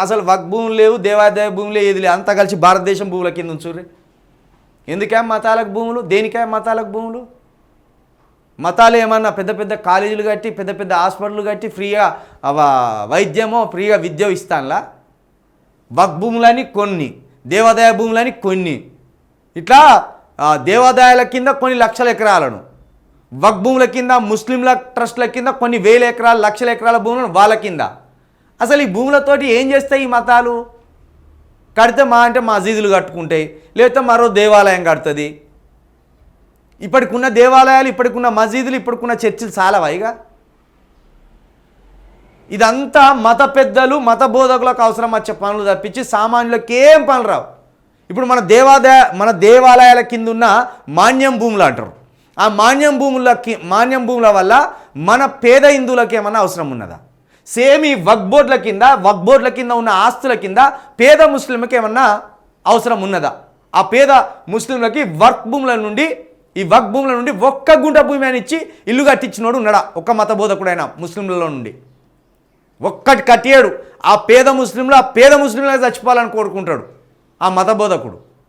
అసలు వక్ భూములు లేవు, దేవాదాయ భూములు ఏది లేవు, అంతా కలిసి భారతదేశం భూముల కింద ఉంచుర్రి. ఎందుకే మతాలకు భూములు? దేనికే మతాలకు భూములు? మతాలు ఏమన్నా పెద్ద పెద్ద కాలేజీలు కట్టి పెద్ద పెద్ద హాస్పిటల్ కట్టి ఫ్రీగా వైద్యమో ఫ్రీగా విద్య ఇస్తానులా? వక్ భూములని కొన్ని, దేవాదాయ భూములని కొన్ని, ఇట్లా దేవాదాయాల కింద కొన్ని లక్షల ఎకరాలను, వక్ భూముల కింద ముస్లింల ట్రస్ట్ల కింద కొన్ని వేల ఎకరాలు లక్షల ఎకరాల భూములను వాళ్ళ కింద. అసలు ఈ భూములతోటి ఏం చేస్తాయి ఈ మతాలు? కడితే మా అంటే మసీదులు కట్టుకుంటాయి, లేకపోతే మరో దేవాలయం కడుతుంది. ఇప్పటికున్న దేవాలయాలు, ఇప్పటికున్న మసీదులు, ఇప్పటికున్న చర్చిలు చాలావా ఇక? ఇదంతా మత పెద్దలు మత బోధకులకు అవసరం వచ్చే పనులు తప్పించి సామాన్యులకు ఏం పనులు రావు. ఇప్పుడు మన దేవాలయాల కింద ఉన్న మాన్యం భూములు అంటారు. ఆ మాన్యం భూముల వల్ల మన పేద హిందువులకు ఏమన్నా అవసరం ఉన్నదా? సేమ్ ఈ వక్ బోర్డుల కింద ఉన్న ఆస్తుల కింద పేద ముస్లింలకు ఏమన్నా అవసరం ఉన్నదా? ఆ పేద ముస్లింలకి ఈ వక్ భూముల నుండి ఒక్క గుంట భూమి అని ఇచ్చి ఇల్లు కట్టించినోడు ఉన్నాడా? ఒక్క మత బోధకుడైనా ముస్లింలలో నుండి ఒక్కటి కట్టాడు. ఆ పేద ముస్లింలు చచ్చిపోవాలని కోరుకుంటాడు ఆ మత బోధకుడు.